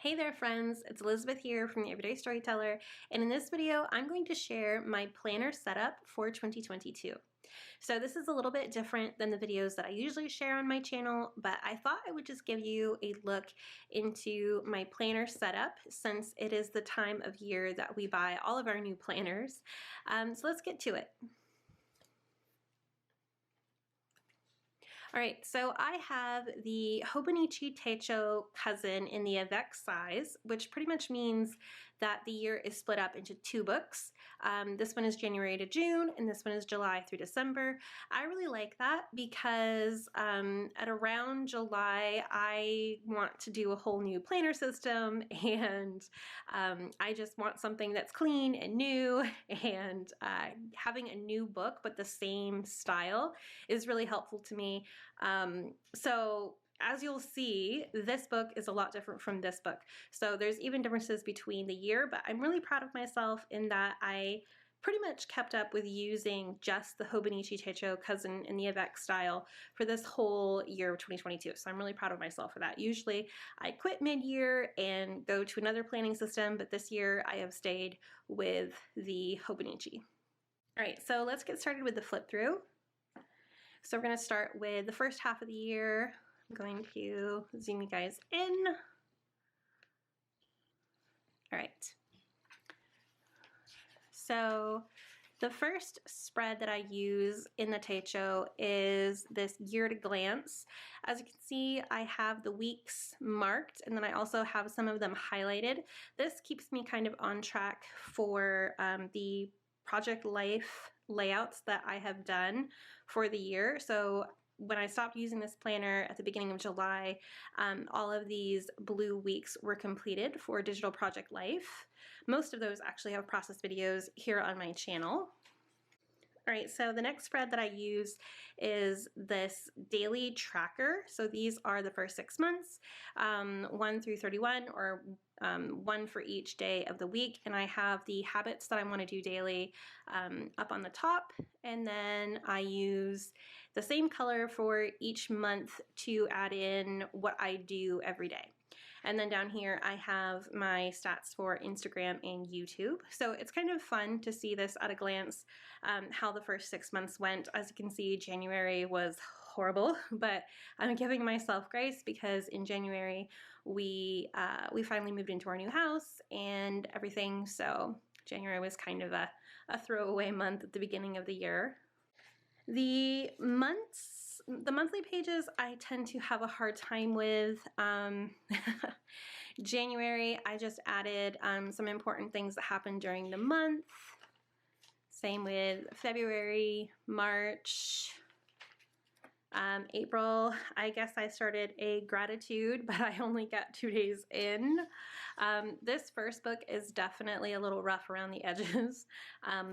Hey there friends, it's Elizabeth here from the Everyday Storyteller, and in this video I'm going to share my planner setup for 2022. So this is a little bit different than the videos that I usually share on my channel, but I thought I would just give you a look into my planner setup since it is the time of year that we buy all of our new planners. So let's get to it. All right, so I have the Hobonichi cousin in the Avec size, which pretty much means that the year is split up into two books. This one is January to June, and this one is July through December. I really like that because at around July, I want to do a whole new planner system, and I just want something that's clean and new, and having a new book but the same style is really helpful to me. So as you'll see, this book is a lot different from this book. So there's even differences between the year, but I'm really proud of myself in that I pretty much kept up with using just the Hobonichi cousin in the Avec style for this whole year of 2022. So I'm really proud of myself for that. Usually I quit mid-year and go to another planning system, but this year I have stayed with the Hobonichi. All right, so let's get started with the flip through. So we're going to start with the first half of the year. I'm going to zoom you guys in. All right. So the first spread that I use in the Techo is this year at a glance. As you can see, I have the weeks marked, and then I also have some of them highlighted. This keeps me kind of on track for the project life layouts that I have done for the year. So when I stopped using this planner at the beginning of July, all of these blue weeks were completed for digital project life. Most of those actually have process videos here on my channel. All right, so the next spread that I use is this daily tracker. So these are the first 6 months, 1 through 31, or one for each day of the week. And I have the habits that I want to do daily up on the top. And then I use the same color for each month to add in what I do every day. And then down here I have my stats for Instagram and YouTube. So it's kind of fun to see this at a glance, how the first 6 months went. As you can see, January was horrible, but I'm giving myself grace because in January we finally moved into our new house and everything. So January was kind of a throwaway month at the beginning of the year. The monthly pages I tend to have a hard time with. January, I just added some important things that happened during the month. Same with February, March. April, I guess I started a gratitude, but I only got 2 days in. This first book is definitely a little rough around the edges.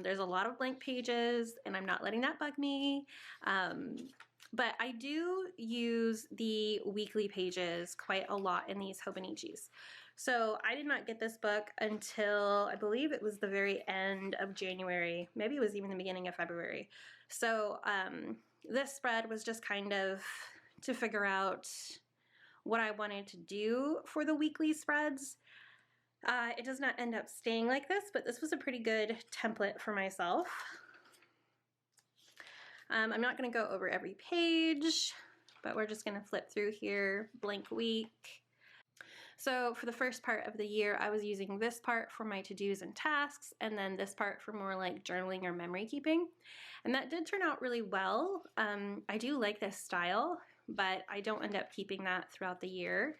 There's a lot of blank pages, and I'm not letting that bug me. But I do use the weekly pages quite a lot in these Hobonichis. So I did not get this book until I believe it was the very end of January. Maybe it was even the beginning of February. So this spread was just kind of to figure out what I wanted to do for the weekly spreads. It does not end up staying like this, but this was a pretty good template for myself. I'm not going to go over every page, but we're just going to flip through here, blank week. So for the first part of the year, I was using this part for my to-dos and tasks, and then this part for more like journaling or memory keeping. And that did turn out really well. I do like this style, but I don't end up keeping that throughout the year.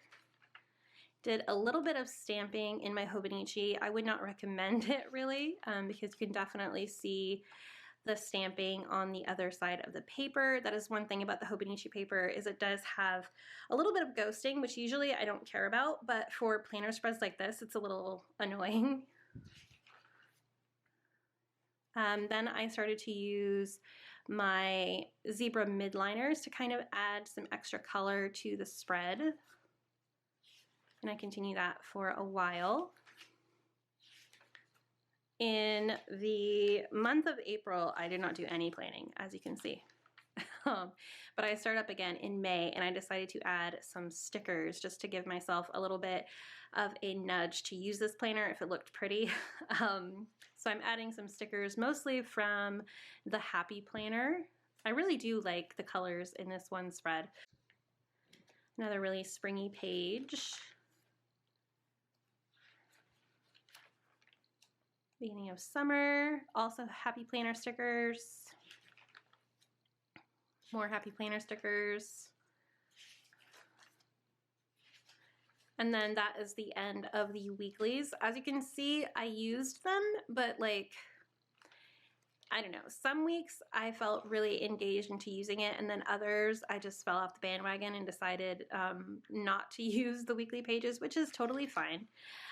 Did a little bit of stamping in my Hobonichi. I would not recommend it really, because you can definitely see the stamping on the other side of the paper. That is one thing about the Hobonichi paper, is it does have a little bit of ghosting, which usually I don't care about, but for planner spreads like this, it's a little annoying. Then I started to use my zebra midliners to kind of add some extra color to the spread. And I continue that for a while. In the month of April, I did not do any planning, as you can see. But I start up again in May, and I decided to add some stickers just to give myself a little bit of a nudge to use this planner if it looked pretty. So I'm adding some stickers, mostly from the Happy Planner. I really do like the colors in this one spread. Another really springy page. Beginning of summer, also Happy Planner stickers. More Happy Planner stickers. And then that is the end of the weeklies. As you can see, I used them, but like, I don't know, some weeks I felt really engaged into using it, and then others I just fell off the bandwagon and decided not to use the weekly pages, which is totally fine.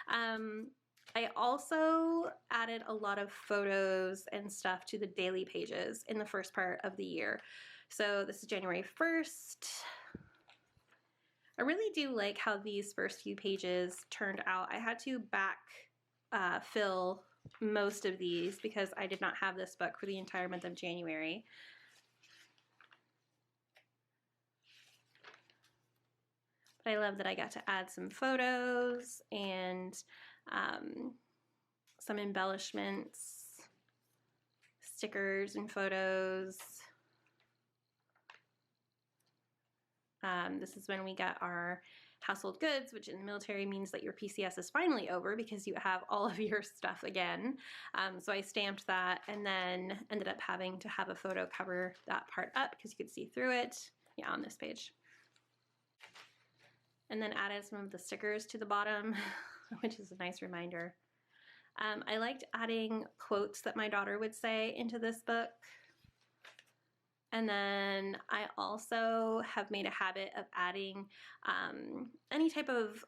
I also added a lot of photos and stuff to the daily pages in the first part of the year. So this is January 1st. I really do like how these first few pages turned out. I had to back fill most of these because I did not have this book for the entire month of January. But I love that I got to add some photos and some embellishments, stickers and photos. This is when we got our household goods, which in the military means that your PCS is finally over because you have all of your stuff again. So I stamped that and then ended up having to have a photo cover that part up because you could see through it. Yeah, on this page. And then added some of the stickers to the bottom, which is a nice reminder. I liked adding quotes that my daughter would say into this book. And then I also have made a habit of adding any type of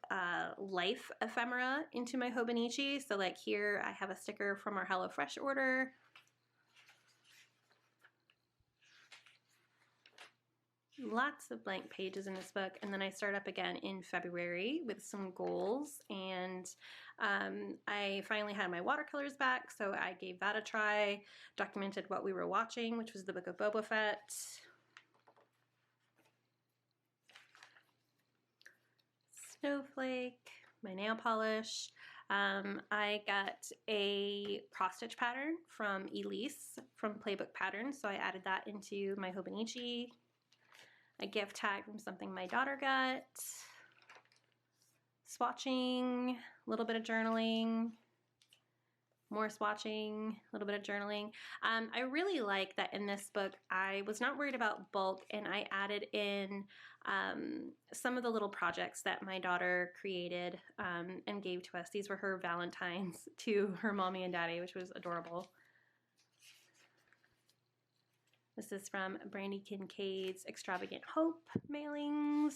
life ephemera into my Hobonichi. So like here I have a sticker from our HelloFresh order. Lots of blank pages in this book, and then I start up again in February with some goals, and I finally had my watercolors back, so I gave that a try, documented what we were watching, which was the Book of Boba Fett. Snowflake, my nail polish. I got a cross-stitch pattern from Elise from Playbook Patterns, so I added that into my Hobonichi. A gift tag from something my daughter got. Swatching, a little bit of journaling, more swatching, a little bit of journaling. I really like that in this book I was not worried about bulk, and I added in some of the little projects that my daughter created and gave to us. These were her Valentines to her mommy and daddy, which was adorable. This is from Brandy Kincaid's Extravagant Hope mailings,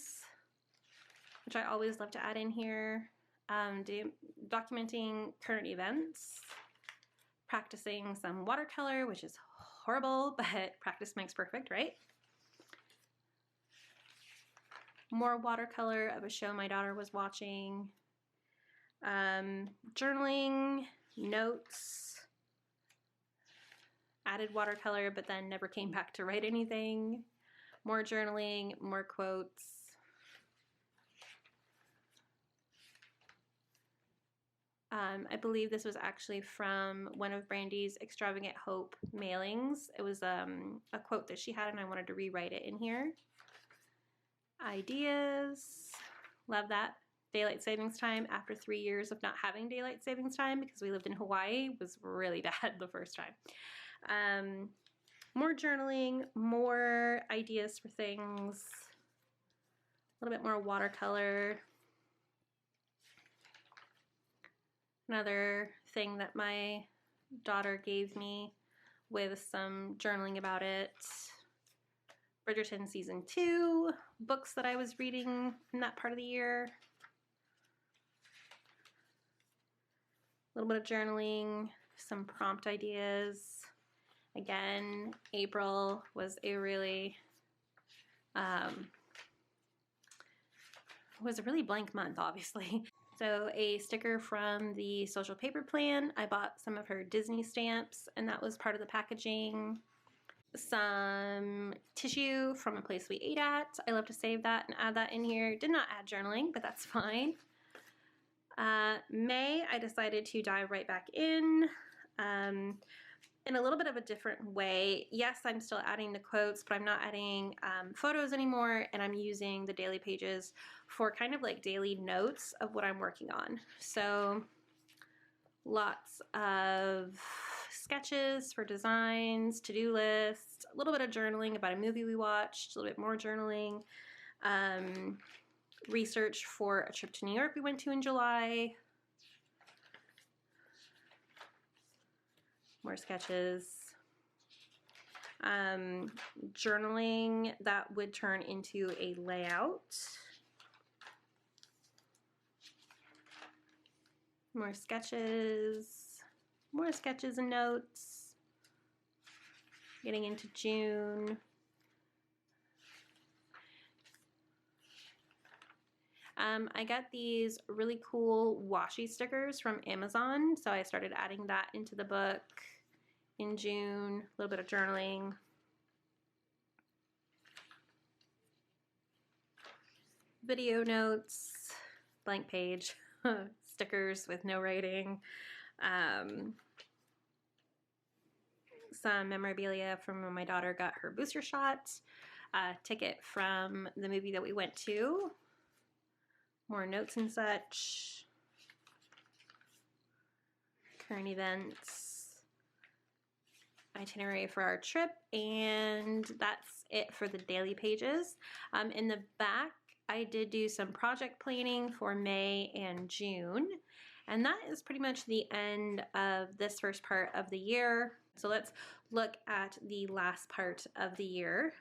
which I always love to add in here. Documenting current events, practicing some watercolor, which is horrible, but practice makes perfect, right? More watercolor of a show my daughter was watching. Journaling, notes. Added watercolor, but then never came back to write anything. More journaling, more quotes. I believe this was actually from one of Brandy's Extravagant Hope mailings. It was a quote that she had, and I wanted to rewrite it in here. Ideas. Love that. Daylight savings time after 3 years of not having daylight savings time because we lived in Hawaii was really bad the first time. More journaling, more ideas for things, a little bit more watercolor. Another thing that my daughter gave me with some journaling about it. Bridgerton Season 2, books that I was reading in that part of the year. A little bit of journaling, some prompt ideas. Again, April was a really blank month, obviously. So a sticker from the Social Paper Plan. I bought some of her Disney stamps, and that was part of the packaging. some tissue from a place we ate at. I love to save that and add that in here. Did not add journaling, but that's fine. May, I decided to dive right back in a little bit of a different way. Yes, I'm still adding the quotes, but I'm not adding photos anymore, and I'm using the daily pages for kind of like daily notes of what I'm working on. So lots of sketches for designs, to-do lists, a little bit of journaling about a movie we watched, a little bit more journaling, research for a trip to New York we went to in July, more sketches, journaling that would turn into a layout, more sketches and notes, getting into June. I got these really cool washi stickers from Amazon, so I started adding that into the book in June. A little bit of journaling. Video notes, blank page, stickers with no writing. Some memorabilia from when my daughter got her booster shot, a ticket from the movie that we went to, more notes and such, current events, itinerary for our trip, and that's it for the daily pages. In the back, I did do some project planning for May and June, and that is pretty much the end of this first part of the year. So let's look at the last part of the year.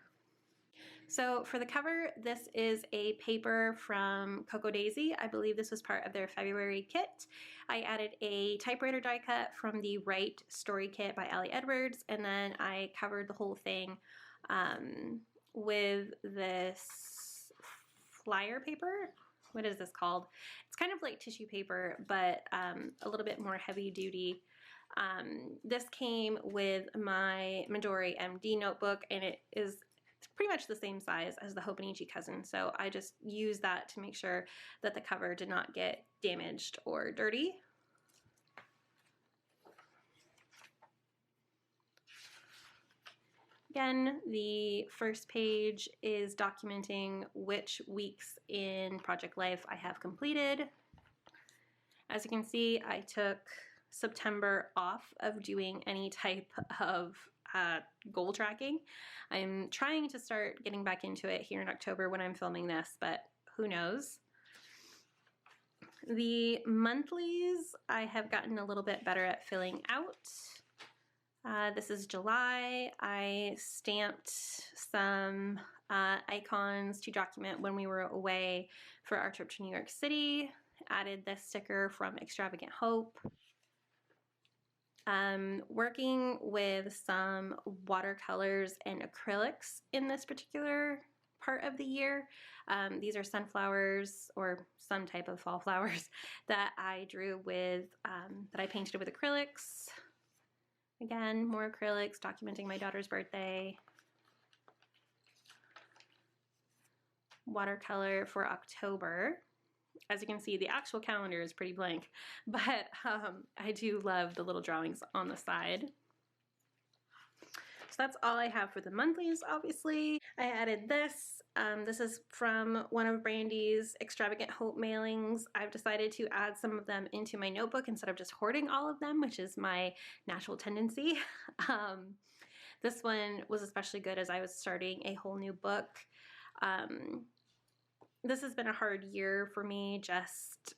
So for the cover, this is a paper from Coco Daisy. I believe this was part of their February kit. I added a typewriter die cut from the Write Story Kit by Ali Edwards, and then I covered the whole thing with this flyer paper. What is this called? It's kind of like tissue paper, but a little bit more heavy duty. This came with my Midori MD notebook, and it's pretty much the same size as the Hobonichi cousin, so I just used that to make sure that the cover did not get damaged or dirty. Again, the first page is documenting which weeks in Project Life I have completed. As you can see, I took September off of doing any type of goal tracking. I'm trying to start getting back into it here in October when I'm filming this, but who knows. The monthlies I have gotten a little bit better at filling out. This is July. I stamped some icons to document when we were away for our trip to New York City. Added this sticker from Extravagant Hope. Working with some watercolors and acrylics in this particular part of the year. These are sunflowers or some type of fall flowers that I drew with, that I painted with acrylics. Again, more acrylics, documenting my daughter's birthday. Watercolor for October. As you can see, the actual calendar is pretty blank, but I do love the little drawings on the side. So that's all I have for the monthlies, obviously. I added this. This is from one of Brandy's Extravagant Hope mailings. I've decided to add some of them into my notebook instead of just hoarding all of them, which is my natural tendency. This one was especially good as I was starting a whole new book. This has been a hard year for me just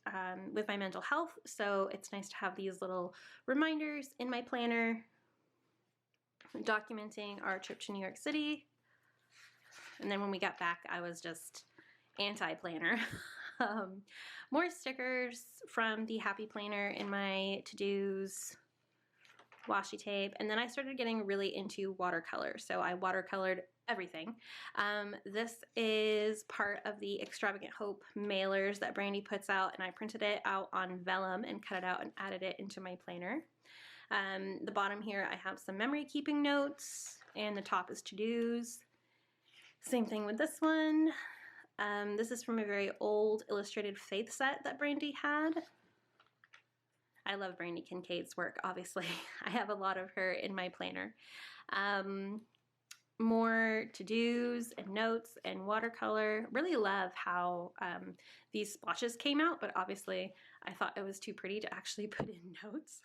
with my mental health, so it's nice to have these little reminders in my planner documenting our trip to New York City. And then when we got back, I was just anti-planner. More stickers from the Happy Planner in my to-dos, washi tape, and then I started getting really into watercolor, so I watercolored everything. This is part of the Extravagant Hope mailers that Brandy puts out, and I printed it out on vellum and cut it out and added it into my planner. The bottom here I have some memory keeping notes, and the top is to-dos. Same thing with this one. This is from a very old illustrated faith set that Brandy had. I love Brandy Kincaid's work, obviously. I have a lot of her in my planner. More to-dos and notes and watercolor. Really love how these splotches came out, but obviously I thought it was too pretty to actually put in notes.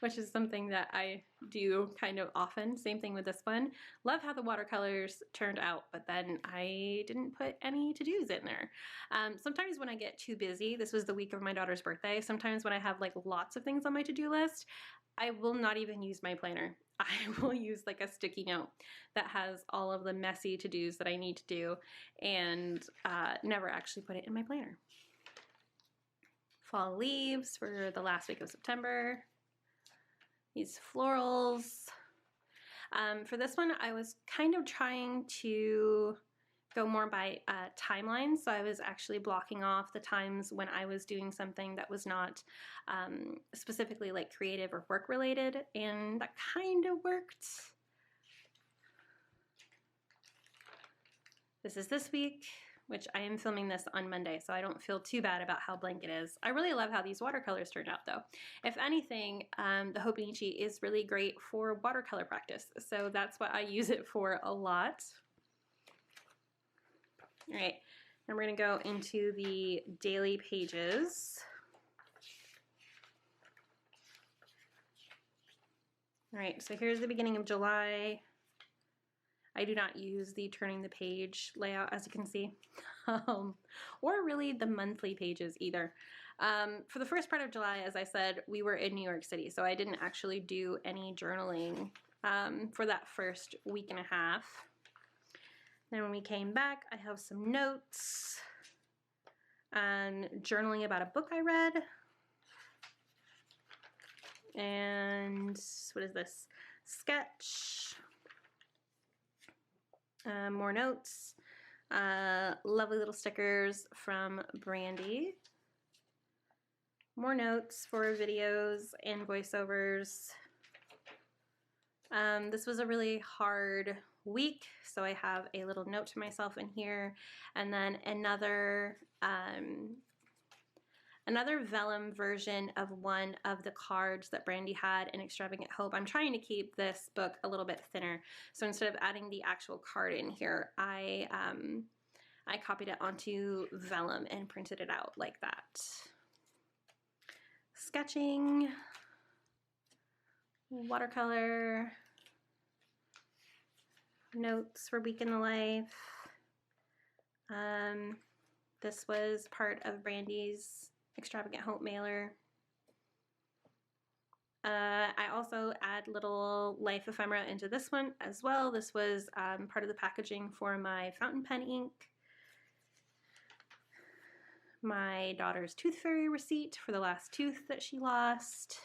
Which is something that I do kind of often. Same thing with this one. Love how the watercolors turned out, but then I didn't put any to-dos in there. Sometimes when I get too busy, this was the week of my daughter's birthday, sometimes when I have like lots of things on my to-do list, I will not even use my planner. I will use like a sticky note that has all of the messy to-dos that I need to do and never actually put it in my planner. Fall leaves for the last week of September. These florals. For this one, I was kind of trying to go more by timelines. So I was actually blocking off the times when I was doing something that was not specifically like creative or work related, and that kind of worked. This is this week, which I am filming this on Monday, so I don't feel too bad about how blank it is. I really love how these watercolors turned out though. If anything, the Hobonichi is really great for watercolor practice, so that's what I use it for a lot. All right, and we're gonna go into the daily pages. All right, so here's the beginning of July. I do not use the turning the page layout, as you can see, or really the monthly pages either. For the first part of July, as I said, we were in New York City, so I didn't actually do any journaling for that first week and a half. Then when we came back, I have some notes and journaling about a book I read. And what is this? Sketch. More notes, lovely little stickers from Brandy, more notes for videos and voiceovers. This was a really hard week, so I have a little note to myself in here, and then another vellum version of one of the cards that Brandy had in Extravagant Hope. I'm trying to keep this book a little bit thinner, so instead of adding the actual card in here, I copied it onto vellum and printed it out like that. Sketching, watercolor, notes for Week in the Life. This was part of Brandy's Extravagant Hope mailer. I also add little life ephemera into this one as well. This was part of the packaging for my fountain pen ink. My daughter's tooth fairy receipt for the last tooth that she lost.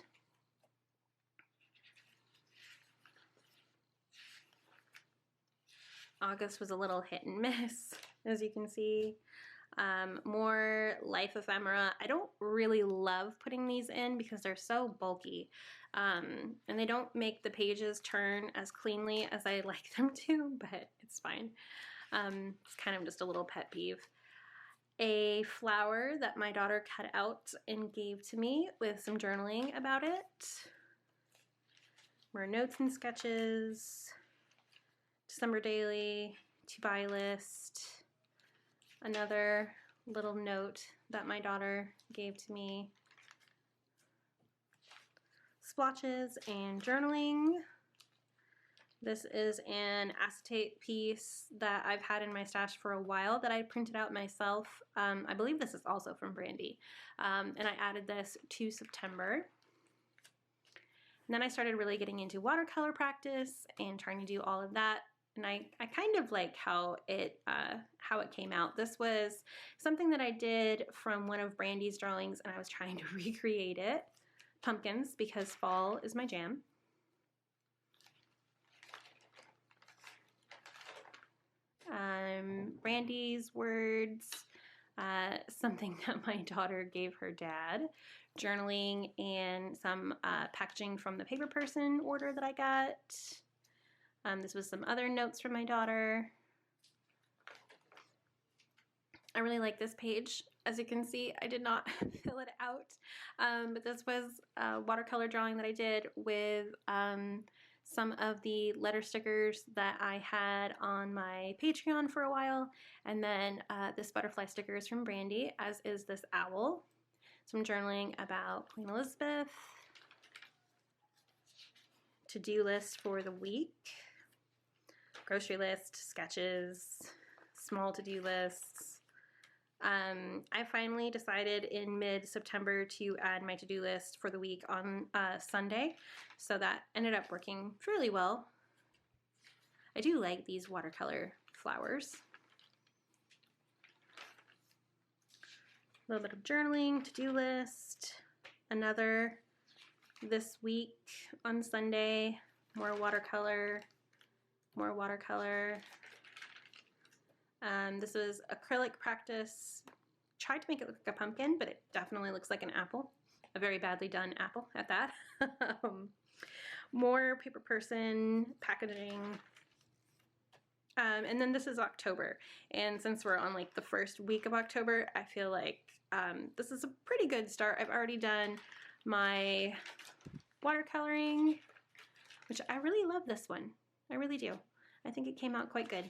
August was a little hit and miss, as you can see. More life ephemera. I don't really love putting these in because they're so bulky, and they don't make the pages turn as cleanly as I like them to, but it's fine. It's kind of just a little pet peeve. A flower that my daughter cut out and gave to me with some journaling about it. More notes and sketches. December daily, to buy list. Another little note that my daughter gave to me. Splotches and journaling. This is an acetate piece that I've had in my stash for a while that I printed out myself. I believe this is also from Brandy. And I added this to September. And then I started really getting into watercolor practice and trying to do all of that. And I kind of like how it came out. This was something that I did from one of Brandy's drawings, and I was trying to recreate it. Pumpkins, because fall is my jam. Brandy's words, something that my daughter gave her dad. Journaling and some packaging from the Paper Person order that I got. This was some other notes from my daughter. I really like this page. As you can see, I did not fill it out, but this was a watercolor drawing that I did with some of the letter stickers that I had on my Patreon for a while, and then this butterfly sticker is from Brandy, as is this owl. Some journaling about Queen Elizabeth, to-do list for the week, grocery list, sketches, small to-do lists. I finally decided in mid-September to add my to-do list for the week on Sunday, so that ended up working fairly well. I do like these watercolor flowers. A little bit of journaling, to-do list, another this week on Sunday, more watercolor, more watercolor. This was acrylic practice. Tried to make it look like a pumpkin, but it definitely looks like an apple. A very badly done apple at that. More paper person packaging. And then this is October. And since we're on like the first week of October, I feel like this is a pretty good start. I've already done my watercoloring, which I really love this one. I really do. I think it came out quite good.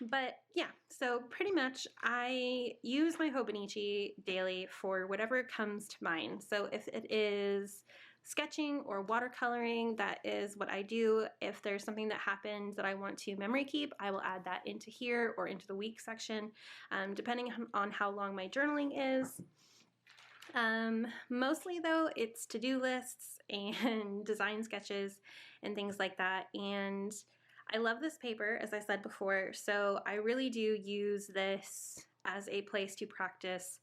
But yeah, so pretty much I use my Hobonichi daily for whatever comes to mind. So if it is sketching or watercoloring, that is what I do. If there's something that happens that I want to memory keep, I will add that into here or into the week section, depending on how long my journaling is. Mostly though, it's to-do lists and design sketches and things like that. And I love this paper, as I said before, so I really do use this as a place to practice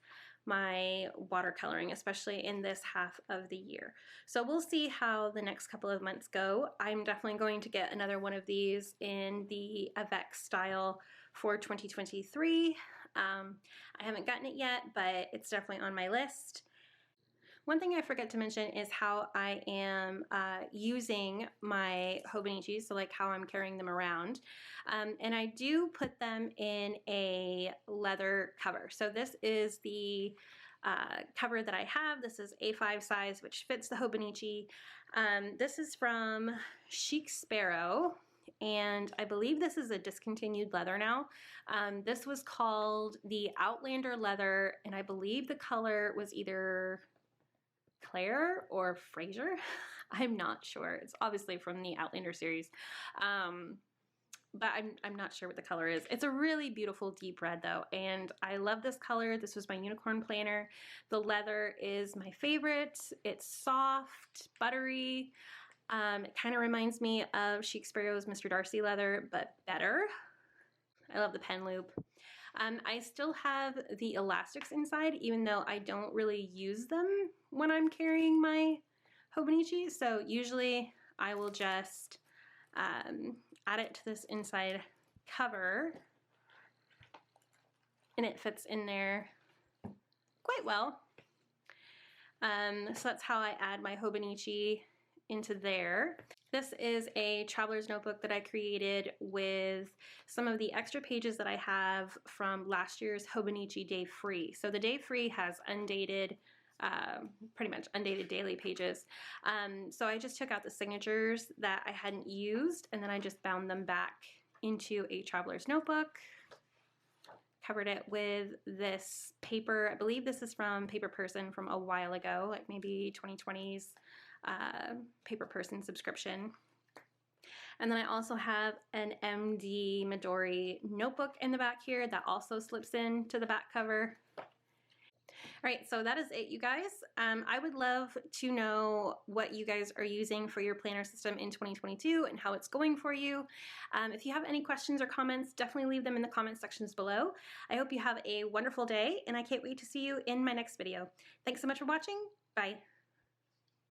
my watercoloring, especially in this half of the year. So we'll see how the next couple of months go. I'm definitely going to get another one of these in the Avec style for 2023. I haven't gotten it yet, but it's definitely on my list. One thing I forget to mention is how I am using my Hobonichis, so like how I'm carrying them around. And I do put them in a leather cover. So this is the cover that I have. This is A5 size, which fits the Hobonichi. This is from Chic Sparrow, and I believe this is a discontinued leather now. This was called the Outlander leather, and I believe the color was either Claire or Fraser. I'm not sure. It's obviously from the Outlander series, but I'm not sure what the color is. It's a really beautiful deep red though, and I love this color. This was my unicorn planner. The leather is my favorite. It's soft, buttery. It kind of reminds me of Chic Sparrow's Mr. Darcy leather, but better. I love the pen loop. I still have the elastics inside, even though I don't really use them when I'm carrying my Hobonichi. So usually I will just add it to this inside cover, and it fits in there quite well. So that's how I add my Hobonichi into there. This is a traveler's notebook that I created with some of the extra pages that I have from last year's Hobonichi Day Free. So the Day Free has undated, pretty much undated daily pages. So I just took out the signatures that I hadn't used, and then I just bound them back into a traveler's notebook. Covered it with this paper. I believe this is from Paper Person from a while ago, like maybe 2020's Paper Person subscription. And then I also have an MD Midori notebook in the back here that also slips in to the back cover. All right, so that is it, you guys. I would love to know what you guys are using for your planner system in 2022 and how it's going for you. If you have any questions or comments, definitely leave them in the comment sections below. I hope you have a wonderful day, and I can't wait to see you in my next video. Thanks so much for watching. Bye.